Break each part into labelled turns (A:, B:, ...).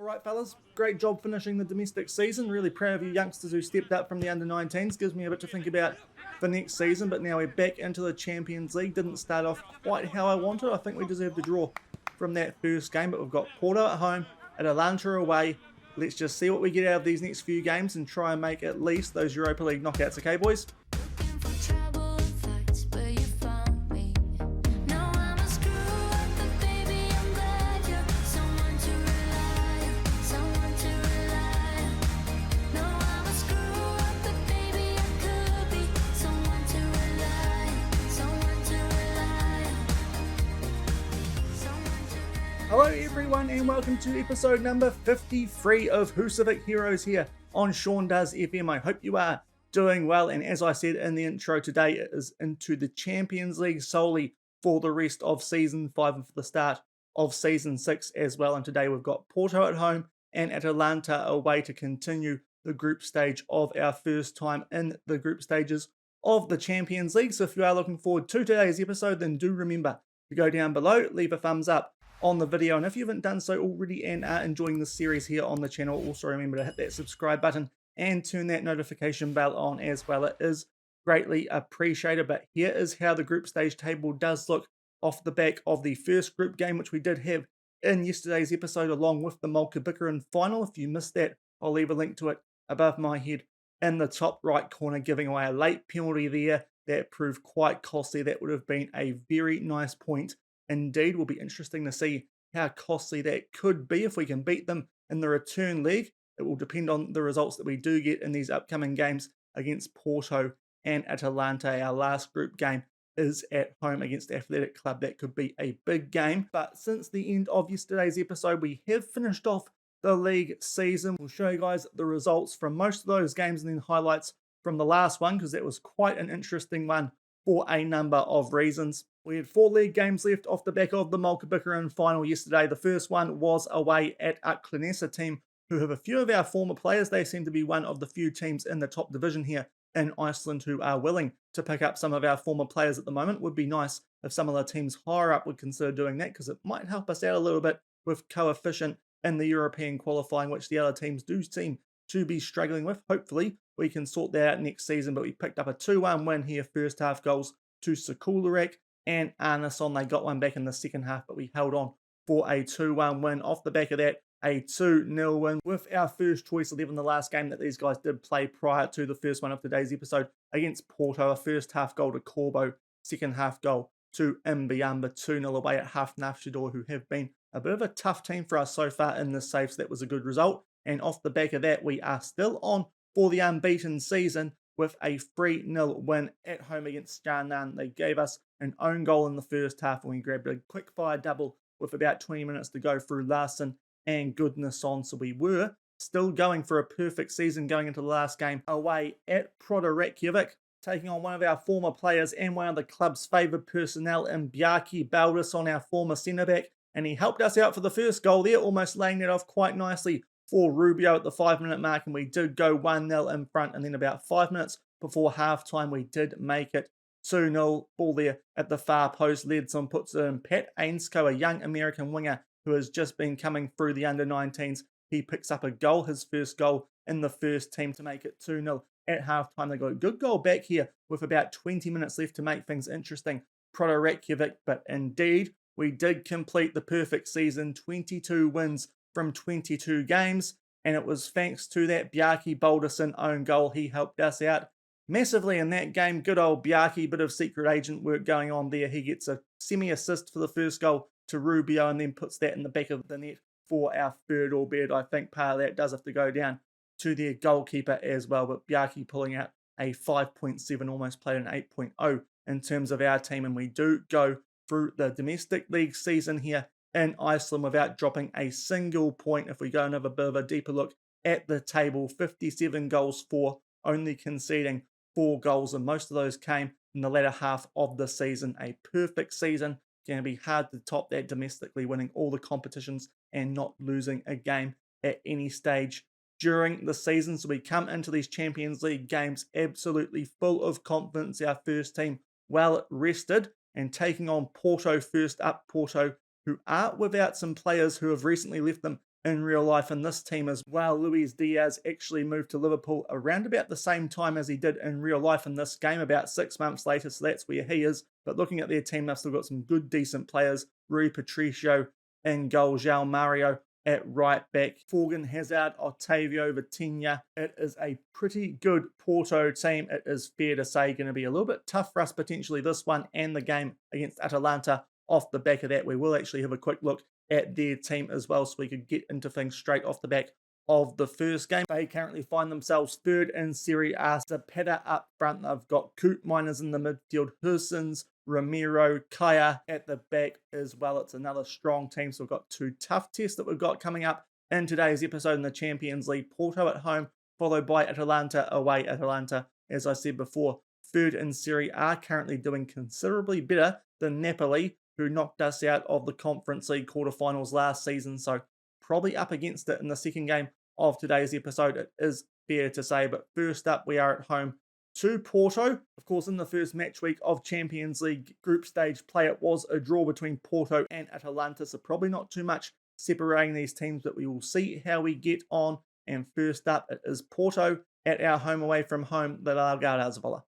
A: right, fellas, great job finishing the domestic season. Really proud of you youngsters who stepped up from the under-19s. Gives me a bit to think about for next season, but now we're back into the Champions League. Didn't start off quite how I wanted. I think we deserved a draw from that first game, but we've got Porto at home, Atalanta away. Let's just see what we get out of these next few games and try and make at least those Europa League knockouts, okay, boys? Hello everyone and welcome to episode number 53 of Husavik Heroes here on Shaun Does FM. I hope you are doing well, and as I said in the intro, today it is into the Champions League solely for the rest of Season 5 and for the start of Season 6 as well. And today we've got Porto at home and Atalanta away to continue the group stage of our first time in the group stages of the Champions League. So if you are looking forward to today's episode, then do remember to go down below, leave a thumbs up on the video, and if you haven't done so already and are enjoying the series here on the channel, also remember to hit that subscribe button and turn that notification bell on as well. It is greatly appreciated. But here is how the group stage table does look off the back of the first group game, which we did have in yesterday's episode along with the Multibickering final. If you missed that, I'll leave a link to it above my head in the top right corner, giving away a late penalty there that proved quite costly. That would have been a very nice point indeed. Will be interesting to see how costly that could be if we can beat them in the return leg. It will depend on the results that we do get in these upcoming games against Porto and Atalanta. Our last group game is at home against Athletic Club. That could be a big game. But since the end of yesterday's episode, we have finished off the league season. We'll show you guys the results from most of those games and then highlights from the last one, because that was quite an interesting one for a number of reasons. We had 4 league games left off the back of the Multibickering final yesterday. The first one was away at Iceland, a team who have a few of our former players. They seem to be one of the few teams in the top division here in Iceland who are willing to pick up some of our former players at the moment. Would be nice if some of the teams higher up would consider doing that, because it might help us out a little bit with coefficient in the European qualifying, which the other teams do seem to be struggling with. Hopefully we can sort that out next season. But we picked up a 2-1 win here, first half goals to Sekularek and Arneson. They got one back in the second half, but we held on for a 2-1 win. Off the back of that, a 2-0 win with our first choice 11, the last game that these guys did play prior to the first one of today's episode against Porto. A first half goal to Corbo, second half goal to Mbiamba, 2-0 away at Hafnarfjordur, who have been a bit of a tough team for us so far in this save, so that was a good result. And off the back of that, we are still on for the unbeaten season with a 3-0 win at home against Shaun. They gave us an own goal in the first half, and we grabbed a quick fire double with about 20 minutes to go through Larson and Goodness-on. So we were still going for a perfect season going into the last game away at Porto, taking on one of our former players and one of the club's favoured personnel in Bjarki Baldursson, our former centre-back. And he helped us out for the first goal there, almost laying it off quite nicely for Rubio at the 5-minute mark, and we did go 1-0 in front. And then about 5 minutes before half-time, we did make it 2-0. Ball there at the far post. Ledson puts it in. Pat Ainsko, a young American winger who has just been coming through the under-19s. He picks up a goal, his first goal in the first team, to make it 2-0 at half-time. They got a good goal back here with about 20 minutes left to make things interesting. Porto, but indeed, we did complete the perfect season, 22 wins from 22 games, and it was thanks to that Bjarki Baldursson own goal. He helped us out massively in that game. Good old Bjarki, bit of secret agent work going on there. He gets a semi-assist for the first goal to Rubio and then puts that in the back of the net for our third, albeit I think part of that does have to go down to their goalkeeper as well. But Bjarki pulling out a 5.7, almost played an 8.0 in terms of our team, and we do go through the domestic league season here in Iceland without dropping a single point. If we go and have a bit of a deeper look at the table, 57 goals for, only conceding 4 goals, and most of those came in the latter half of the season. A perfect season. Going to be hard to top that domestically, winning all the competitions and not losing a game at any stage during the season. So we come into these Champions League games absolutely full of confidence. Our first team well rested and taking on Porto first up. Porto, who are without some players who have recently left them in real life in this team as well. Luis Diaz actually moved to Liverpool around about the same time as he did in real life in this game, about 6 months later, so that's where he is. But looking at their team, they've still got some good, decent players. Rui Patricio in goal, João Mario at right back, Forgan Hazard, Otavio Vitinha. It is a pretty good Porto team. It is fair to say going to be a little bit tough for us potentially this one and the game against Atalanta. Off the back of that, we will actually have a quick look at their team as well so we could get into things straight off the back of the first game. They currently find themselves third in Serie A. Zapata up front. They've got Koopmeiners in the midfield, Hursons, Ramiro, Kaya at the back as well. It's another strong team. So we've got two tough tests that we've got coming up in today's episode in the Champions League. Porto at home, followed by Atalanta away. Atalanta, as I said before, third in Serie A, currently doing considerably better than Napoli, who knocked us out of the Conference League quarterfinals last season. So probably up against it in the second game of today's episode, it is fair to say. But first up, we are at home to Porto. Of course, in the first match week of Champions League group stage play, it was a draw between Porto and Atalanta, so probably not too much separating these teams, but we will see how we get on. And first up, it is Porto at our home away from home, the Algarve Villa.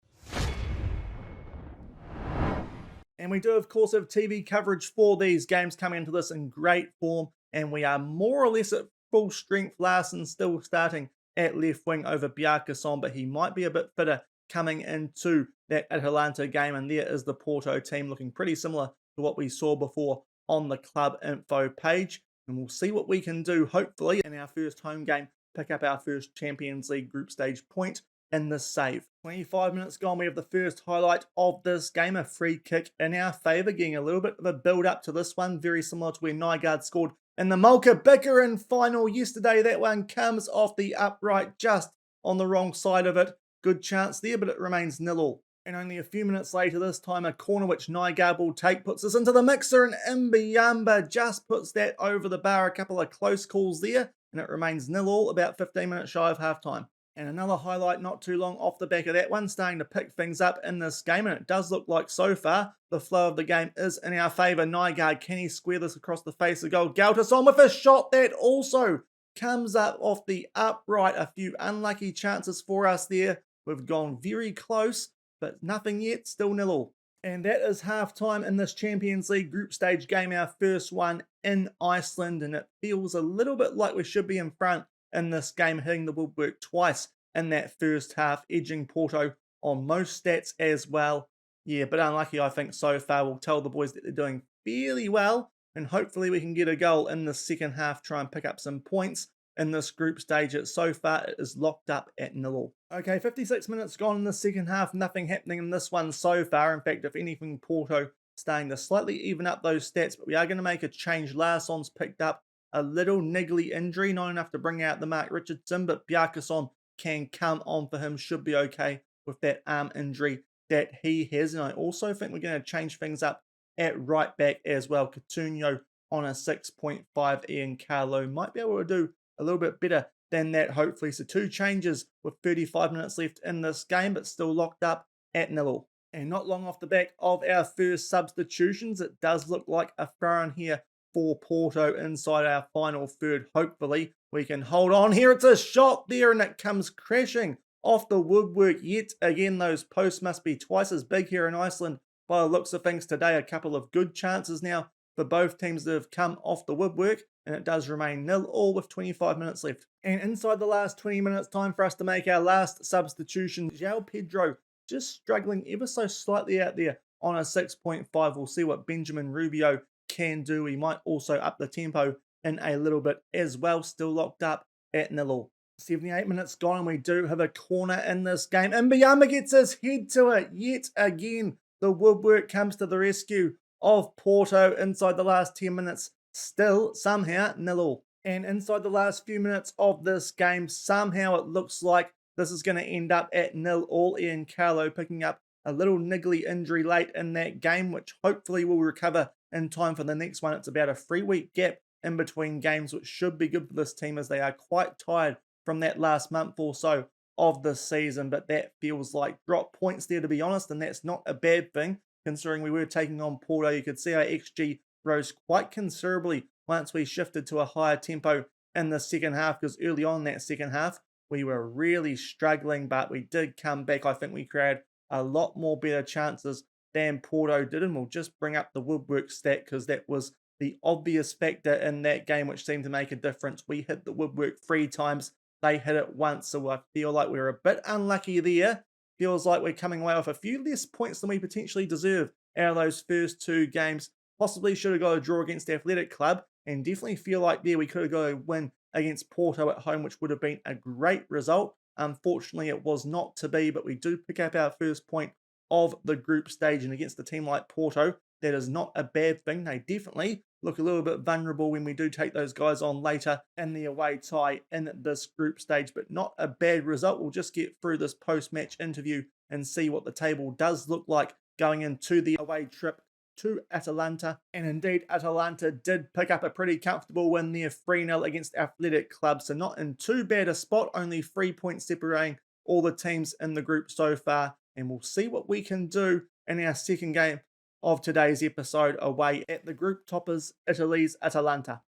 A: And we do, of course, have TV coverage for these games coming into this in great form, and we are more or less at full strength. Larson still starting at left wing over Bjarkason, but he might be a bit fitter coming into that Atalanta game, and there is the Porto team looking pretty similar to what we saw before on the club info page. And we'll see what we can do, hopefully, in our first home game, pick up our first Champions League group stage point in this save. 25 minutes gone, we have the first highlight of this game, a free kick in our favour, getting a little bit of a build up to this one, very similar to where Nygaard scored in the Malka Bickerin final yesterday. That one comes off the upright just on the wrong side of it. Good chance there, but it remains 0-0. And only a few minutes later, this time a corner which Nygaard will take puts us into the mixer, and Mbiyamba just puts that over the bar. A couple of close calls there, and it remains 0-0, about 15 minutes shy of half-time. And another highlight not too long off the back of that one, starting to pick things up in this game, and it does look like so far the flow of the game is in our favour. Nygaard, can he square this across the face of goal? Galtason with a shot that also comes up off the upright. A few unlucky chances for us there. We've gone very close, but nothing yet, still 0-0. And that is half-time in this Champions League group stage game, our first one in Iceland, and it feels a little bit like we should be in front in this game, hitting the woodwork twice in that first half, edging Porto on most stats as well. Yeah, but unlucky, I think, so far. We'll tell the boys that they're doing fairly well, and hopefully we can get a goal in the second half, try and pick up some points in this group stage. So far, it is locked up at 0-0. Okay, 56 minutes gone in the second half. Nothing happening in this one so far. In fact, if anything, Porto starting to slightly even up those stats, but we are going to make a change. Larsson's picked up a little niggly injury, not enough to bring out the Mark Richardson, but Bjarkason can come on for him, should be okay with that arm injury that he has. And I also think we're going to change things up at right back as well. Coutinho on a 6.5. Ian Carlo might be able to do a little bit better than that, hopefully. So two changes with 35 minutes left in this game, but still locked up at 0-0. And not long off the back of our first substitutions, it does look like a throw-in here for Porto inside our final third. Hopefully we can hold on here. It's a shot there, and it comes crashing off the woodwork yet again. Those posts must be twice as big here in Iceland by the looks of things today. A couple of good chances now for both teams that have come off the woodwork, and it does remain 0-0 with 25 minutes left. And inside the last 20 minutes, time for us to make our last substitution. João Pedro just struggling ever so slightly out there on a 6.5. We'll see what Benjamin Rubio can do. He might also up the tempo in a little bit as well. Still locked up at 0-0. 78 minutes gone, and we do have a corner in this game. Mbiyamba gets his head to it yet again. The woodwork comes to the rescue of Porto inside the last 10 minutes. Still, somehow, 0-0. And inside the last few minutes of this game, somehow it looks like this is going to end up at 0-0. Ian Carlo picking up a little niggly injury late in that game, which hopefully will recover in time for the next one. It's about a 3-week gap in between games, which should be good for this team as they are quite tired from that last month or so of the season. But that feels like drop points there, to be honest, and that's not a bad thing considering we were taking on Porto. You could see our XG rose quite considerably once we shifted to a higher tempo in the second half, because early on in that second half, we were really struggling, but we did come back. I think we created a lot more better chances than Porto did, and we'll just bring up the woodwork stat because that was the obvious factor in that game which seemed to make a difference. We hit the woodwork 3 times, they hit it once, so I feel like we were a bit unlucky there. Feels like we're coming away with a few less points than we potentially deserve out of those first 2 games. Possibly should have got a draw against Athletic Club, and definitely feel like there we could have got a win against Porto at home, which would have been a great result. Unfortunately, it was not to be, but we do pick up our first point of the group stage, and against a team like Porto, that is not a bad thing. They definitely look a little bit vulnerable when we do take those guys on later in the away tie in this group stage, but not a bad result. We'll just get through this post-match interview and see what the table does look like going into the away trip to Atalanta. And indeed, Atalanta did pick up a pretty comfortable win there, 3-0 against Athletic Club, so not in too bad a spot, only 3 points separating all the teams in the group so far, and we'll see what we can do in our second game of today's episode away at the group toppers, Italy's Atalanta.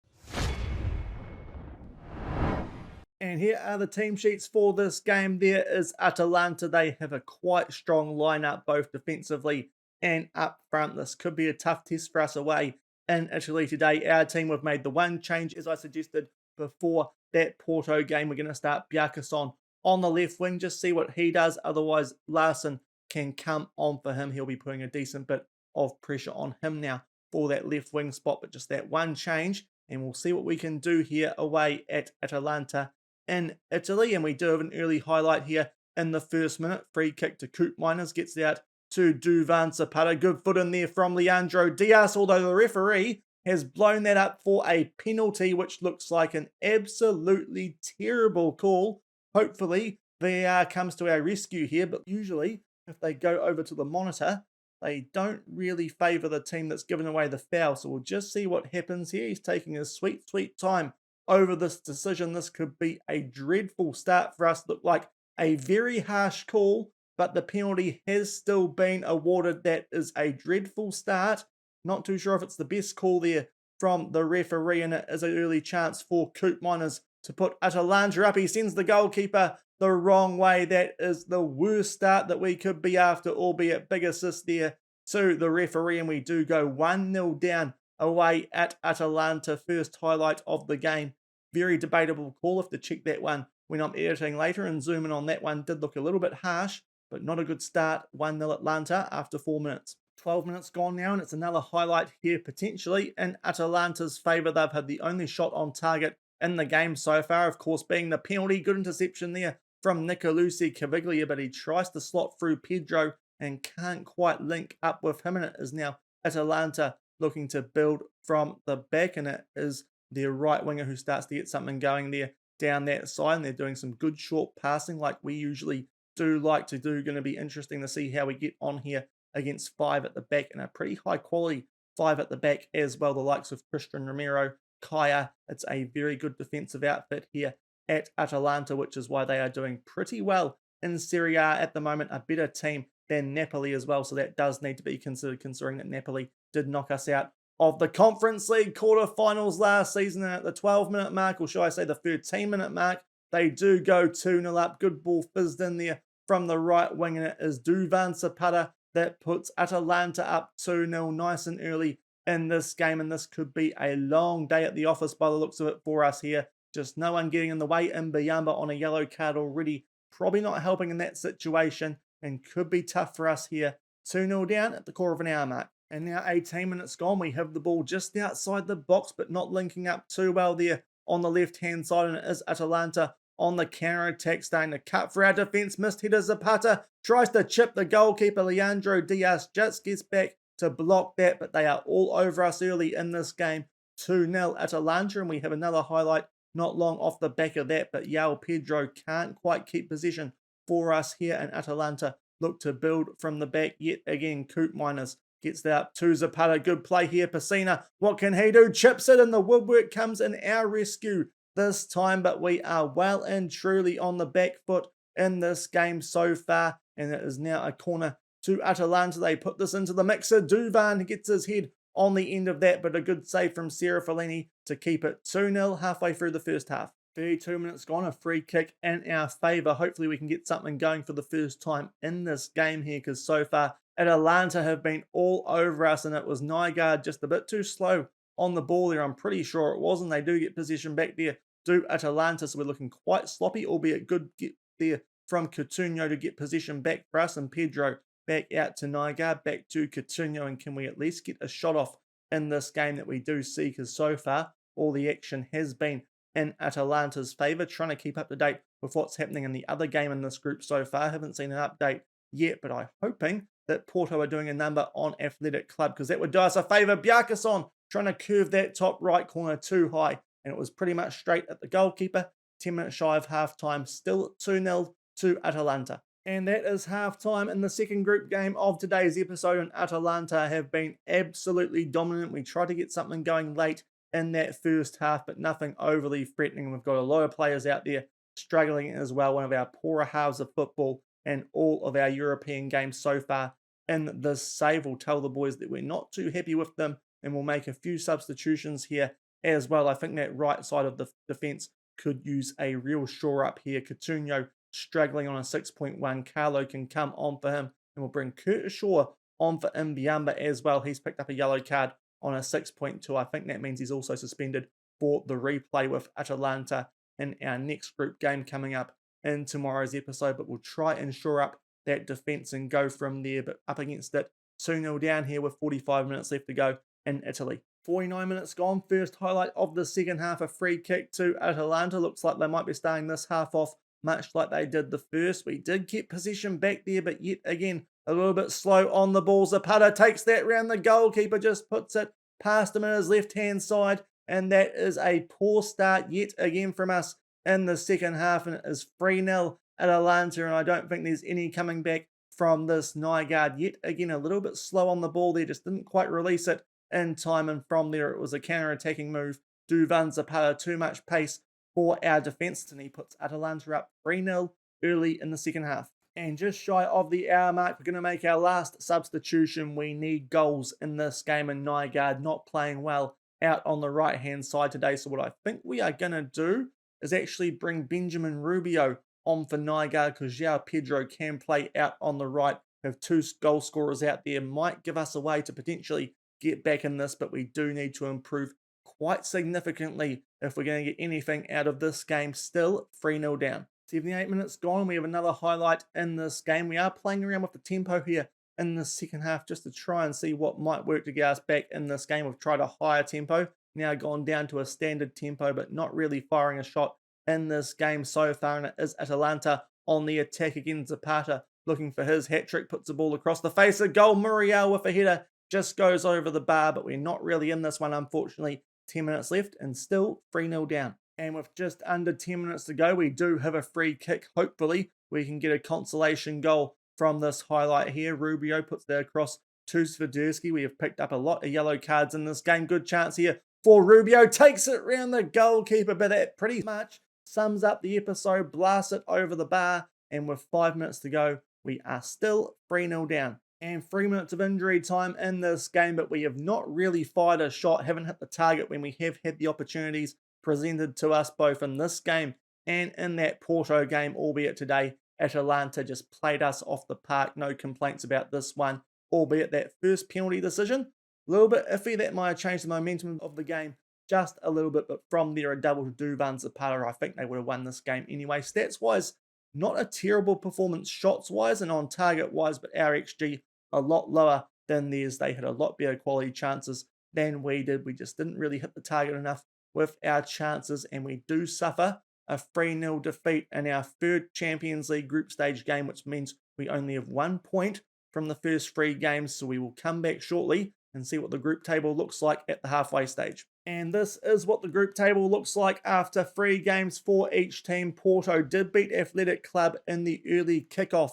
A: And here are the team sheets for this game. There is Atalanta. They have a quite strong lineup, both defensively and up front. This could be a tough test for us away in Italy today. Our team have made the one change, as I suggested before that Porto game. We're going to start Bjarkason on the left wing, just see what he does. Otherwise, Larson can come on for him. He'll be putting a decent bit of pressure on him now for that left wing spot, but just that one change, and we'll see what we can do here away at Atalanta in Italy. And we do have an early highlight here in the first minute. Free kick to Coop Miners, gets it out to Duvan Zapata. Good foot in there from Leandro Diaz, although the referee has blown that up for a penalty, which looks like an absolutely terrible call. Hopefully VAR comes to our rescue here, but usually if they go over to the monitor, they don't really favour the team that's given away the foul. So we'll just see what happens here. He's taking his sweet, sweet time over this decision. This could be a dreadful start for us. Look like a very harsh call, but the penalty has still been awarded. That is a dreadful start. Not too sure if it's the best call there from the referee, and it is an early chance for Coop Miners to put Atalanta up. He sends the goalkeeper the wrong way. That is the worst start that we could be after, albeit big assist there to the referee, and we do go 1-0 down away at Atalanta. First highlight of the game. Very debatable call. Have to check that one when I'm editing later and zoom in on that one. Did look a little bit harsh, but not a good start. 1-0 Atlanta after 4 minutes. 12 minutes gone now, and it's another highlight here potentially in Atalanta's favour. They've had the only shot on target in the game so far, of course, being the penalty. Good interception there from Nicolucci Caviglia, but he tries to slot through Pedro and can't quite link up with him, and it is now Atalanta looking to build from the back, and it is their right winger who starts to get something going there down that side, and they're doing some good short passing like we usually do like to do. Going to be interesting to see how we get on here against 5 at the back, and a pretty high quality 5 at the back as well, the likes of Christian Romero, Kaya. It's a very good defensive outfit here at Atalanta, which is why they are doing pretty well in Serie A at the moment. A better team than Napoli as well, so that does need to be considered, considering that Napoli did knock us out of the Conference League quarterfinals last season. And at the 12-minute mark, or shall I say the 13-minute mark, they do go 2-0 up. Good ball fizzed in there from the right wing, and it is Duvan Zapata that puts Atalanta up 2-0 nice and early in this game. And this could be a long day at the office by the looks of it for us here. Just no one getting in the way. Mbuyamba on a yellow card already, probably not helping in that situation, and could be tough for us here. 2-0 down at the quarter of an hour mark. And now 18 minutes gone. We have the ball just outside the box, but not linking up too well there on the left-hand side. And it is Atalanta on the counter-attack, starting to cut for our defence. Missed header. Zapata tries to chip the goalkeeper. Leandro Diaz just gets back to block that, but they are all over us early in this game. 2-0 Atalanta, and we have another highlight not long off the back of that, but João Pedro can't quite keep possession for us here, and Atalanta look to build from the back yet again. Coop Miners gets that up to Zapata. Good play here. Pacina, what can he do? Chips it, and the woodwork comes in our rescue this time, but we are well and truly on the back foot in this game so far, and it is now a corner to Atalanta. They put this into the mixer. Duvan gets his head on the end of that, but a good save from Sarah Fellini to keep it 2-0 halfway through the first half. 32 minutes gone, a free kick in our favour. Hopefully we can get something going for the first time in this game here, because so far Atalanta have been all over us, and it was Nygaard just a bit too slow on the ball there. I'm pretty sure it was, and they do get possession back there, do Atalanta, so we're looking quite sloppy, albeit good get there from Coutinho to get possession back for us, and Pedro back out to Nygaard, back to Coutinho, and can we at least get a shot off in this game that we do see, because so far all the action has been in Atalanta's favour. Trying to keep up to date with what's happening in the other game in this group so far. Haven't seen an update yet, but I'm hoping that Porto are doing a number on Athletic Club, because that would do us a favour. Bjarkason trying to curve that top right corner too high, and it was pretty much straight at the goalkeeper. 10 minutes shy of half time, still 2-0 to Atalanta. And that is half-time in the second group game of today's episode, and Atalanta have been absolutely dominant. We tried to get something going late in that first half, but nothing overly threatening. We've got a lot of players out there struggling as well. One of our poorer halves of football and all of our European games so far in this save. We'll tell the boys that we're not too happy with them, and we'll make a few substitutions here as well. I think that right side of the defence could use a real shore up here. Coutinho struggling on a 6.1. Carlo can come on for him, and we'll bring Curtis Shaw on for Mbiamba as well. He's picked up a yellow card on a 6.2. I think that means he's also suspended for the replay with Atalanta in our next group game coming up in tomorrow's episode, but we'll try and shore up that defence and go from there, but up against it, 2-0 down here with 45 minutes left to go in Italy. 49 minutes gone, first highlight of the second half, a free kick to Atalanta. Looks like they might be starting this half off much like they did the first. We did get possession back there, but yet again, a little bit slow on the ball. Zapata takes that round the goalkeeper, just puts it past him in his left-hand side, and that is a poor start yet again from us in the second half, and it is 3-0 Atalanta, and I don't think there's any coming back from this. Nygaard yet again a little bit slow on the ball there, just didn't quite release it in time, and from there it was a counter-attacking move. Duvan Zapata, too much pace for our defence, and he puts Atalanta up 3-0 early in the second half. And just shy of the hour mark, we're going to make our last substitution. We need goals in this game, and Nygaard not playing well out on the right-hand side today. So what I think we are going to do is actually bring Benjamin Rubio on for Nygaard, because João Pedro can play out on the right. We have two goal scorers out there. Might give us a way to potentially get back in this, but we do need to improve quite significantly if we're going to get anything out of this game. Still 3-0 down. 78 minutes gone. We have another highlight in this game. We are playing around with the tempo here in the second half just to try and see what might work to get us back in this game. We've tried a higher tempo, now gone down to a standard tempo, but not really firing a shot in this game so far. And it is Atalanta on the attack again. Zapata looking for his hat-trick, puts the ball across the face of goal. Muriel with a header, just goes over the bar, but we're not really in this one, unfortunately. 10 minutes left and still 3-0 down. And with just under 10 minutes to go, we do have a free kick. Hopefully, we can get a consolation goal from this highlight here. Rubio puts that across to Swiderski. We have picked up a lot of yellow cards in this game. Good chance here for Rubio. Takes it round the goalkeeper, but that pretty much sums up the episode. Blasts it over the bar. And with 5 minutes to go, we are still 3-0 down. And 3 minutes of injury time in this game, but we have not really fired a shot, haven't hit the target when we have had the opportunities presented to us both in this game and in that Porto game, albeit today Atalanta just played us off the park. No complaints about this one, albeit that first penalty decision, a little bit iffy. That might have changed the momentum of the game just a little bit, but from there a double to Duvan Zapata, I think they would have won this game anyway. Stats-wise, not a terrible performance shots-wise and on target-wise, but our XG a lot lower than theirs. They had a lot better quality chances than we did. We just didn't really hit the target enough with our chances, and we do suffer a 3-0 defeat in our third Champions League group stage game, which means we only have 1 point from the first 3 games, so we will come back shortly and see what the group table looks like at the halfway stage. And this is what the group table looks like after 3 games for each team. Porto did beat Athletic Club in the early kickoff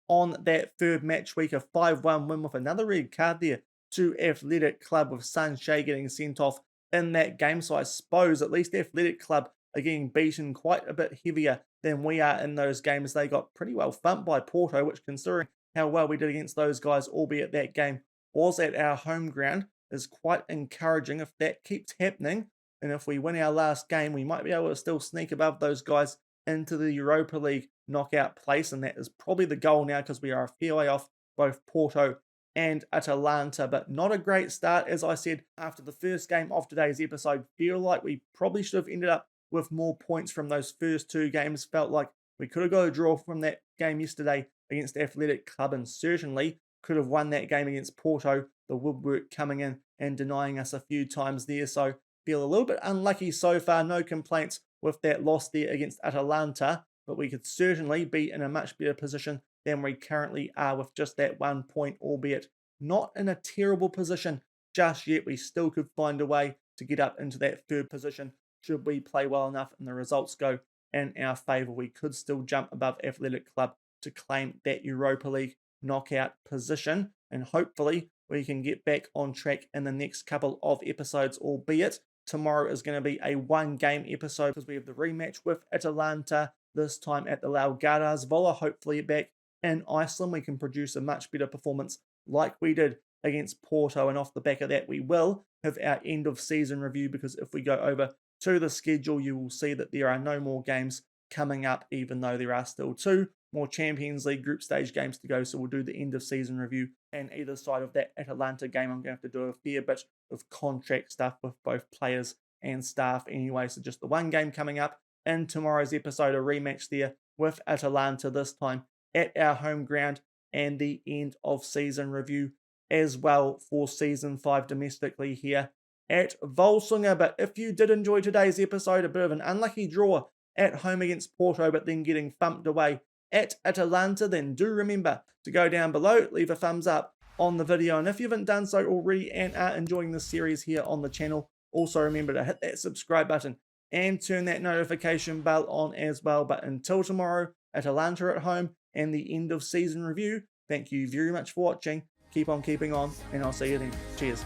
A: on that third match week, a 5-1 win with another red card there to Athletic Club, with Sanche getting sent off in that game. So I suppose at least Athletic Club are getting beaten quite a bit heavier than we are in those games. They got pretty well thumped by Porto, which, considering how well we did against those guys, albeit that game was at our home ground, is quite encouraging. If that keeps happening, and if we win our last game, we might be able to still sneak above those guys into the Europa League knockout place, and that is probably the goal now because we are a fair way off both Porto and Atalanta, but not a great start. As I said, after the first game of today's episode, feel like we probably should have ended up with more points from those first two games. Felt like we could have got a draw from that game yesterday against Athletic Club, and certainly could have won that game against Porto. The woodwork coming in and denying us a few times there, so feel a little bit unlucky so far. No complaints with that loss there against Atalanta, but we could certainly be in a much better position than we currently are with just that 1 point, albeit not in a terrible position just yet. We still could find a way to get up into that third position should we play well enough and the results go in our favour. We could still jump above Athletic Club to claim that Europa League knockout position, and hopefully we can get back on track in the next couple of episodes, albeit tomorrow is going to be a one-game episode because we have the rematch with Atalanta, this time at the Laugardalsvöllur. Hopefully back in Iceland we can produce a much better performance like we did against Porto, and off the back of that we will have our end of season review, because if we go over to the schedule you will see that there are no more games coming up, even though there are still two more Champions League group stage games to go. So we'll do the end of season review, and either side of that Atalanta game I'm going to have to do a fair bit of contract stuff with both players and staff anyway. So just the one game coming up in tomorrow's episode, a rematch there with Atalanta, this time at our home ground, and the end of season review as well for season 5 domestically here at Volsungur. But if you did enjoy today's episode, a bit of an unlucky draw at home against Porto, but then getting thumped away at Atalanta, then do remember to go down below, leave a thumbs up on the video, and if you haven't done so already and are enjoying this series here on the channel, also remember to hit that subscribe button and turn that notification bell on as well. But until tomorrow, Atalanta at home and the end of season review, thank you very much for watching, keep on keeping on, and I'll see you then. Cheers.